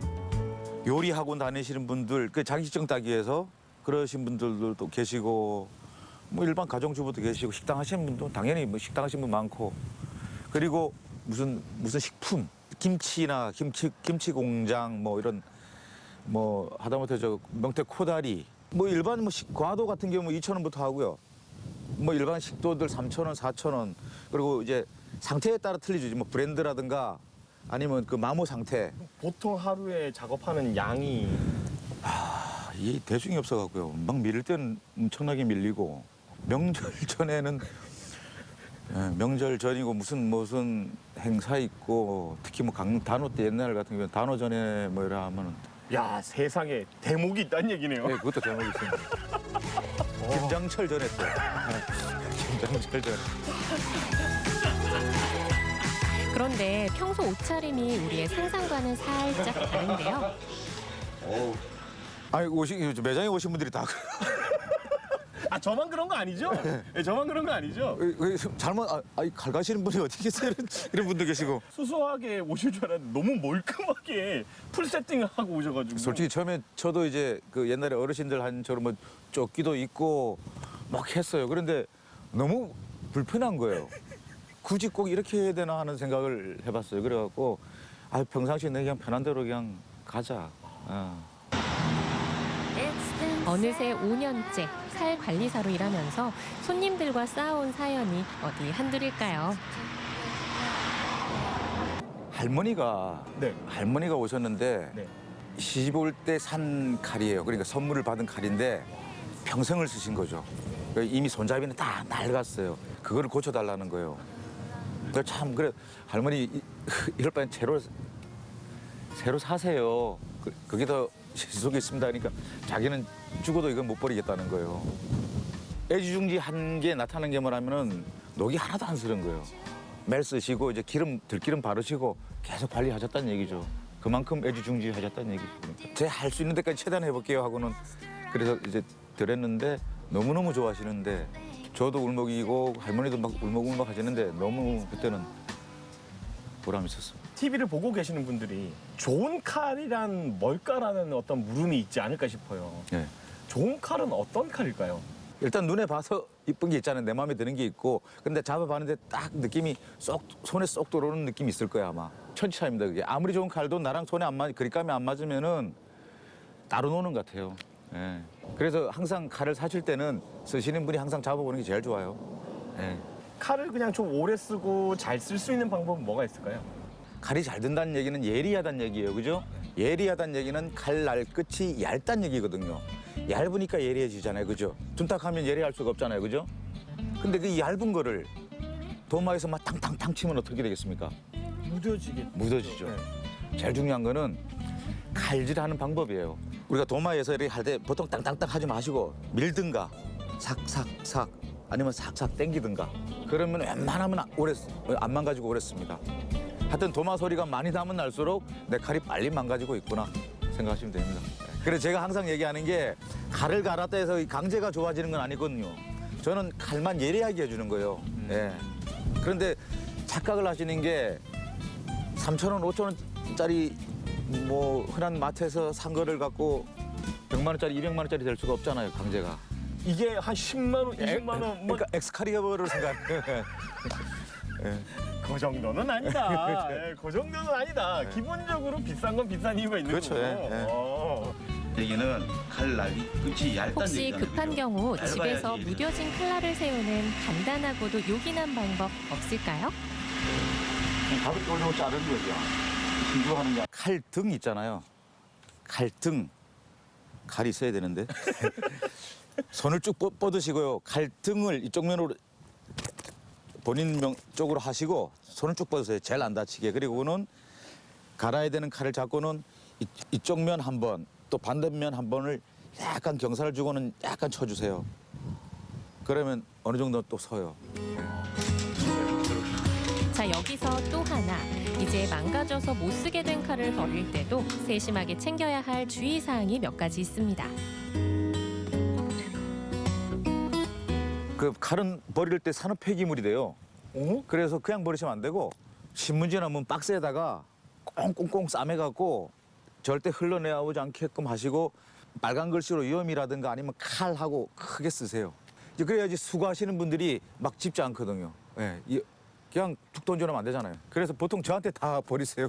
요리 학원 다니시는 분들, 그 자격증 따기 위해서 그러신 분들도 계시고, 뭐 일반 가정주부도 계시고, 식당 하시는 분도 당연히 뭐 식당 하시는 분 많고, 그리고 무슨 식품, 김치나 김치 공장 뭐 이런 뭐 하다못해 저 명태 코다리, 뭐 일반 뭐 과도 같은 경우 2,000원부터 하고요. 뭐 일반 식도들 3,000원, 4,000원. 그리고 이제 상태에 따라 틀리죠. 뭐 브랜드라든가 아니면 그 마모 상태. 보통 하루에 작업하는 양이 이 대중이 없어갖고요. 막 밀릴 때는 엄청나게 밀리고 명절 전에는 명절 전이고 무슨 행사 있고 특히 뭐 단오 때 옛날 같은 경우는 단오 전에 뭐 이라 하면은 야 세상에 대목이 있다는 얘기네요. 네, 그것도 대목이 있습니다. 김장철 전에 또. 김장철 전에. 그런데 평소 옷차림이 우리의 상상과는 살짝 다른데요. 아니 매장에 오신 분들이 다 아 저만 그런 거 아니죠? 네, 저만 그런 거 아니죠? 잘못 갈 가시는 분이 어떻게 계세요? 이런 분도 계시고. 수수하게 오실 줄 알았는데 너무 몰끔하게 풀 세팅을 하고 오셔가지고. 솔직히 처음에 저도 이제 그 옛날에 어르신들 한처럼 뭐 조끼도 입고 막 했어요. 그런데 너무 불편한 거예요. 굳이 꼭 이렇게 해야 되나 하는 생각을 해봤어요. 그래갖고 평상시에 내가 그냥 편한 대로 그냥 가자. 어느새 5년째 살 관리사로 일하면서 손님들과 쌓아온 사연이 어디 한둘일까요? 할머니가 오셨는데 시집 올 때 산 칼이에요. 그러니까 선물을 받은 칼인데 평생을 쓰신 거죠. 이미 손잡이는 다 낡았어요. 그거를 고쳐달라는 거예요. 참 그래 할머니 이럴 바엔 새로 사세요. 그게 더 실속이 있습니다. 그러니까 자기는 죽어도 이건 못 버리겠다는 거예요. 애지중지한 게 나타나는 게 뭐냐면은 녹이 하나도 안 쓰는 거예요. 매일 쓰시고 이제 들기름 바르시고 계속 관리하셨다는 얘기죠. 그만큼 애지중지하셨다는 얘기죠. 제가 할 수 있는 데까지 최대한 해볼게요 하고는 그래서 이제 드렸는데 너무너무 좋아하시는데 저도 울먹이고 할머니도 막 울먹울먹 하시는데 너무 그때는 보람이 있었어요. TV를 보고 계시는 분들이 좋은 칼이란 뭘까라는 어떤 물음이 있지 않을까 싶어요. 네. 좋은 칼은 어떤 칼일까요? 일단 눈에 봐서 이쁜 게 있잖아요. 내 마음에 드는 게 있고. 근데 잡아봤는데 딱 느낌이 손에 쏙 들어오는 느낌이 있을 거야 아마. 천지차입니다 그게. 아무리 좋은 칼도 나랑 손에 그립감이 안 맞으면은 따로 노는 것 같아요. 예. 그래서 항상 칼을 사실 때는 쓰시는 분이 항상 잡아보는 게 제일 좋아요. 예. 칼을 그냥 좀 오래 쓰고 잘 쓸 수 있는 방법은 뭐가 있을까요? 칼이 잘 든다는 얘기는 예리하다는 얘기예요. 그죠? 예리하다는 얘기는 칼 날 끝이 얇다는 얘기거든요. 얇으니까 예리해지잖아요. 그죠? 둔탁하면 예리할 수가 없잖아요. 그죠? 근데 그 얇은 거를 도마에서 막 탕탕탕 치면 어떻게 되겠습니까? 묻어지죠. 네. 제일 중요한 거는 칼질하는 방법이에요. 우리가 도마에서 이렇게 할 때 보통 땅땅땅 하지 마시고 밀든가 삭삭삭 아니면 삭삭 땡기든가 그러면 웬만하면 안 망가지고 오래 씁니다. 하여튼 도마 소리가 많이 나면 날수록 내 칼이 빨리 망가지고 있구나 생각하시면 됩니다. 그래서 제가 항상 얘기하는 게 칼을 갈았다 해서 강제가 좋아지는 건 아니거든요. 저는 칼만 예리하게 해주는 거예요. 예. 그런데 착각을 하시는 게 3,000원, 5,000원짜리 뭐 흔한 마트에서 산 거를 갖고 100만 원짜리, 200만 원짜리 될 수가 없잖아요, 강제가. 이게 한 10만 원, 20만 원. 그러니까 엑스카리버를 생각해요. 예. 그 정도는 아니다. 예, 그 정도는 아니다. 기본적으로 비싼 건 비싼 이유가 있는 그렇죠, 거고. 얘기는 칼 날이 끝이 얇다는 혹시 얘기잖아요. 급한 그죠? 경우 얇아야지 집에서 얘기는. 무뎌진 칼날을 세우는 간단하고도 요긴한 방법 없을까요? 가볍게 올려놓고 자르는 거죠. 신중하는 게. 칼등 있잖아요. 칼등. 칼이 있어야 되는데. 손을 쭉 뻗으시고요. 칼등을 이쪽 면으로 본인 쪽으로 하시고 손을 쭉 뻗으세요. 제일 안 다치게. 그리고는 갈아야 되는 칼을 잡고는 이쪽 면 한 번, 또 반대면 한 번을 약간 경사를 주고는 약간 쳐주세요. 그러면 어느 정도 또 서요. 자, 여기서 또 하나. 이제 망가져서 못 쓰게 된 칼을 버릴 때도 세심하게 챙겨야 할 주의사항이 몇 가지 있습니다. 그 칼은 버릴 때 산업 폐기물이 돼요. 그래서 그냥 버리시면 안 되고 신문지나 뭐 박스에다가 꽁꽁꽁 싸매갖고 절대 흘러내오지 않게끔 하시고 빨간 글씨로 위험이라든가 아니면 칼하고 크게 쓰세요. 이제 그래야지 수거하시는 분들이 막 집지 않거든요. 예, 그냥 툭 던져놓으면 안 되잖아요. 그래서 보통 저한테 다 버리세요.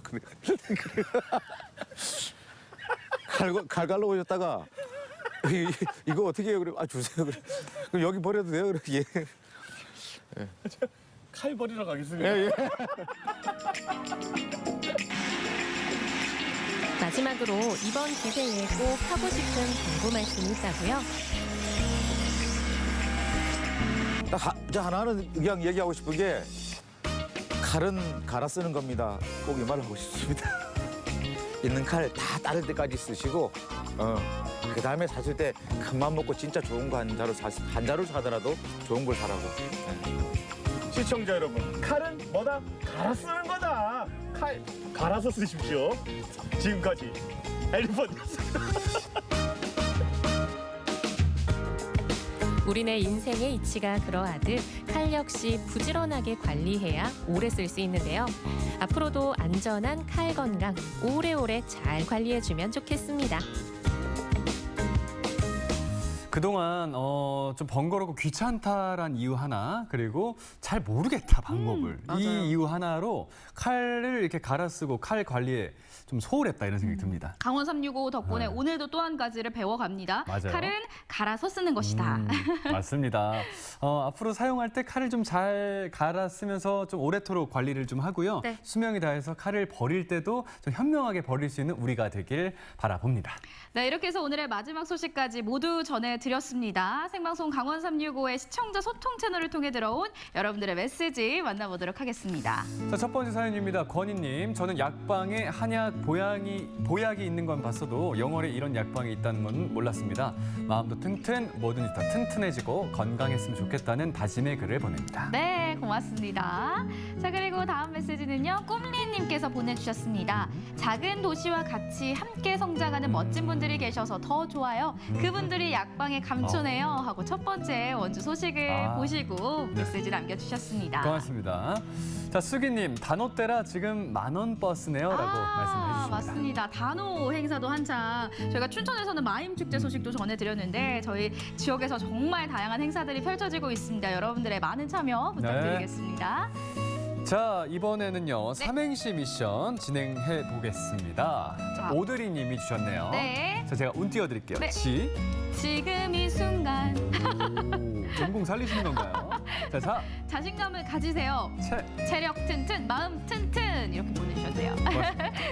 칼갈로 오셨다가 이거 어떻게 해요? 그래, 주세요. 그래. 그럼 여기 버려도 돼요? 그래, 예. 예. 칼 버리러 가겠습니다. 예, 예. 마지막으로 이번 기회에 꼭 하고 싶은 당부 말씀이 있다고요? 딱 하나는 그냥 얘기하고 싶은 게 칼은 갈아 쓰는 겁니다. 꼭 이 말을 하고 싶습니다. 있는 칼 다 따를 때까지 쓰시고 그다음에 사실 때 큰맘 먹고 진짜 좋은 거 한 자루 사더라도 좋은 걸 사라고. 네. 시청자 여러분, 칼은 뭐다? 갈아 쓰는 거다. 칼 갈아서 쓰십시오. 지금까지 엘리펀트였습니다. 우리네 인생의 이치가 그러하듯 칼 역시 부지런하게 관리해야 오래 쓸 수 있는데요. 앞으로도 안전한 칼 건강 오래오래 잘 관리해주면 좋겠습니다. 그동안 좀 번거롭고 귀찮다란 이유 하나, 그리고 잘 모르겠다 방법을. 이 이유 하나로 칼을 이렇게 갈아 쓰고 칼 관리에 좀 소홀했다 이런 생각이 듭니다. 강원 365 덕분에 오늘도 또 한 가지를 배워갑니다. 맞아요. 칼은 갈아서 쓰는 것이다. 맞습니다. 앞으로 사용할 때 칼을 좀 잘 갈아 쓰면서 좀 오래도록 관리를 좀 하고요. 네. 수명이 다해서 칼을 버릴 때도 좀 현명하게 버릴 수 있는 우리가 되길 바라봅니다. 네, 이렇게 해서 오늘의 마지막 소식까지 모두 전해드렸습니다. 생방송 강원 365의 시청자 소통 채널을 통해 들어온 여러분들의 메시지 만나보도록 하겠습니다. 자, 첫 번째 사연입니다. 권희님, 저는 약방에 한약 보약이 있는 건 봤어도 영월에 이런 약방이 있다는 건 몰랐습니다. 마음도 튼튼, 뭐든지 다 튼튼해지고 건강했으면 좋겠다는 다짐의 글을 보냅니다. 네, 고맙습니다. 자, 그리고 다음 메시지는요. 꿈리님께서 보내주셨습니다. 작은 도시와 같이 함께 성장하는 멋진 분들이 계셔서 더 좋아요. 그분들이 약방에 감초네요 하고 첫 번째 원주 소식을 보시고 메시지 남겨주셨습니다. 고맙습니다. 자, 수기님, 단오때라 지금 만원 버스네요 라고 말씀해 주십니다. 맞습니다. 단오 행사도 한창 저희가 춘천에서는 마임축제 소식도 전해드렸는데 저희 지역에서 정말 다양한 행사들이 펼쳐지고 있습니다. 여러분들의 많은 참여 부탁드리겠습니다. 자, 이번에는요. 삼행시 미션 진행해 보겠습니다. 자, 오드리 님이 주셨네요. 네. 자, 제가 운 띄워드릴게요. 네. 지금 이 순간. 전공 살리시는 건가요? 자, 자신감을 가지세요. 체력 튼튼, 마음 튼튼 이렇게 보내주셨네요.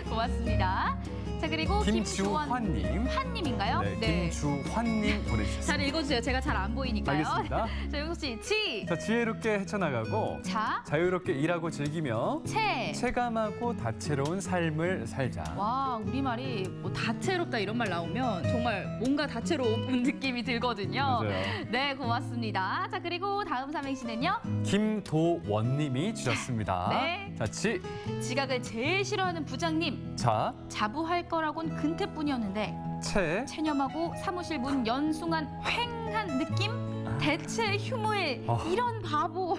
고맙습니다. 자, 그리고 김주환님. 환님인가요? 네, 김주환님 보내주셨습니다. 잘 읽어주세요. 제가 잘 안 보이니까요. 알겠습니다. 자, 용석 씨, 자, 지혜롭게 헤쳐나가고 자유롭게 일하고 즐기며 체감하고 다채로운 삶을 살자. 와, 우리말이 뭐 다채롭다 이런 말 나오면 정말 뭔가 다채로운 느낌이 들거든요. 맞아요. 네, 고맙습니다. 자, 그리고 다음 삼행시는요. 김도원님이 주셨습니다. 네. 자, 지각을 제일 싫어하는 부장님. 자부할 거라곤 근태뿐이었는데 체념하고 사무실 문 연숭한 휑한 느낌? 대체 휴무에 이런 바보.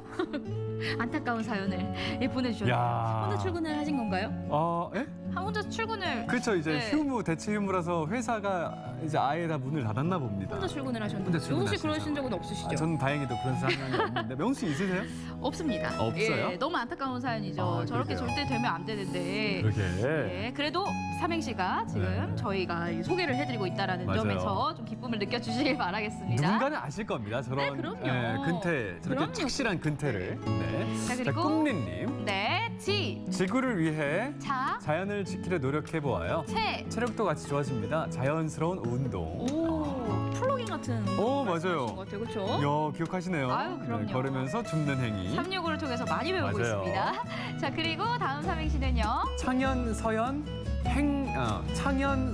안타까운 사연을 보내주셨네요. 혼자 출근을 하신 건가요? 예? 혼자 출근을. 그렇죠. 이제 네. 휴무, 대체 휴무라서 회사가 이제 아예 다 문을 닫았나 봅니다. 혼자 출근을 하셨는데. 혼자 명수 씨 출근하시죠. 그러신 적은 없으시죠? 아, 저는 다행히도 그런 상황이 없는데. 명수 씨 있으세요? 없습니다. 없어요? 예, 너무 안타까운 사연이죠. 아, 저렇게 그러게요. 절대 되면 안 되는데. 그러게. 예, 그래도 삼행시가 지금 저희가 소개를 해드리고 있다라는 맞아요. 점에서 좀 기쁨을 느껴주시길 바라겠습니다. 누군가는 아실 겁니다. 저런 네, 그럼요. 근태, 저렇게 그럼요. 착실한 근태를. 네. 자, 그리고 꿈리님. 네, 지구를 위해 자, 자연을 지키려 노력해 보아요. 체력도 같이 좋아집니다. 자연스러운 운동. 오, 플로깅 같은. 오, 맞아요. 것 같아요, 그렇죠? 야, 기억하시네요. 아유, 그럼요. 네, 걸으면서 줍는 행위. 365를 통해서 많이 배우고 맞아요. 있습니다. 자, 그리고 다음 삼행시는요. 창현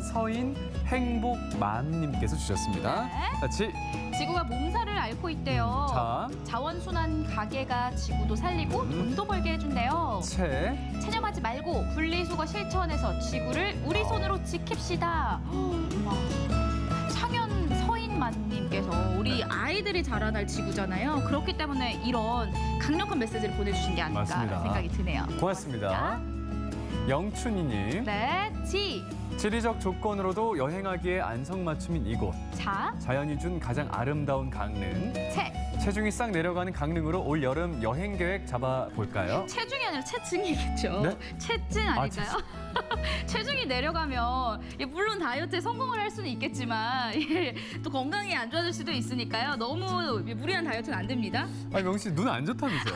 서인 행복만님께서 주셨습니다. 네. 자, 지구가 몸살을 앓고 있대요. 자. 자원순환 가게가 지구도 살리고 돈도 벌게 해준대요. 체념하지 말고 분리수거 실천해서 지구를 우리 손으로 지킵시다. 와. 창현 서인만님께서 우리 아이들이 자라날 지구잖아요. 그렇기 때문에 이런 강력한 메시지를 보내주신 게 아닐까 맞습니다. 생각이 드네요. 고맙습니다. 영춘이님. 네, 지리적 조건으로도 여행하기에 안성맞춤인 이곳. 자연이 준 가장 아름다운 강릉. 체중이 싹 내려가는 강릉으로 올 여름 여행 계획 잡아볼까요? 체중이 아니라 체증이겠죠. 네? 체증 아닐까요? 체중이 내려가면 물론 다이어트에 성공을 할 수는 있겠지만 또 건강이 안 좋아질 수도 있으니까요. 너무 무리한 다이어트는 안 됩니다. 아니, 명씨 눈 안 좋다면서요?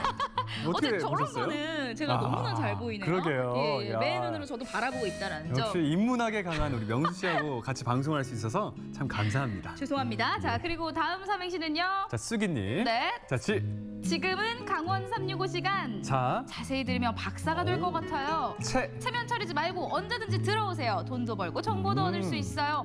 어떻게 저런 보셨어요? 거는 제가 너무나 잘 보이네요. 그러게요. 예, 야. 맨 눈으로 저도 바라보고 있다라는 점. 역시 인문학에 강한 우리 명수 씨하고 같이 방송할 수 있어서 참 감사합니다. 죄송합니다. 자, 그리고 다음 삼행시는요. 자, 쓰기님. 네. 자, 지금은 강원 365 시간. 자. 자세히 들으면 박사가 될 것 같아요. 체면 차리지 말고 언제든지 들어오세요. 돈도 벌고 정보도 얻을 수 있어요.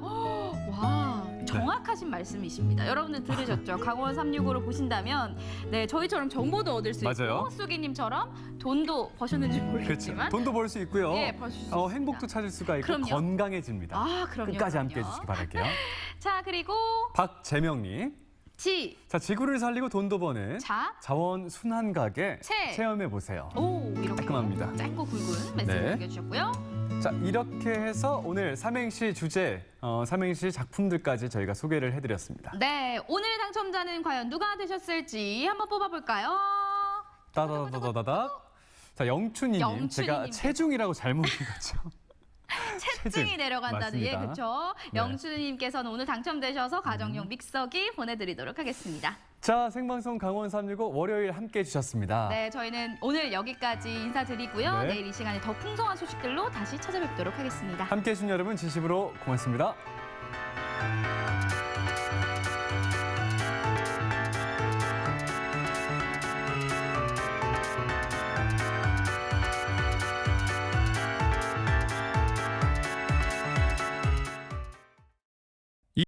와, 정확하신 말씀이십니다. 여러분들 들으셨죠? 강원 365를 보신다면 네, 저희처럼 정보도 얻을 수 맞아요. 있고 수기님처럼 돈도 버셨는지 모르겠지만 돈도 벌 수 있고요. 예, 벌수 있습니다. 행복도 찾을 수가 있고 그럼요. 건강해집니다. 아, 그럼요. 끝까지 함께 해주시기 바랄게요. 자, 그리고 박재명님. 자, 지구를 살리고 돈도 버는 자원 순환 가게 체험해 보세요. 오, 이렇게 깔끔합니다. 짧고 굵은 메시지 네. 남겨주셨고요. 자, 이렇게 해서 오늘 삼행시 주제, 삼행시 작품들까지 저희가 소개를 해드렸습니다. 네, 오늘의 당첨자는 과연 누가 되셨을지 한번 뽑아볼까요? 따다다다다다. 자, 영춘이님. 제가 체중이라고 잘못 읽었죠. 체증이 내려간다는 예, 맞습니다. 그렇죠. 네. 영춘님께서는 오늘 당첨되셔서 가정용 믹서기 보내드리도록 하겠습니다. 자, 생방송 강원 365 월요일 함께 해주셨습니다. 네, 저희는 오늘 여기까지 인사드리고요. 네. 내일 이 시간에 더 풍성한 소식들로 다시 찾아뵙도록 하겠습니다. 함께 해주신 여러분 진심으로 고맙습니다.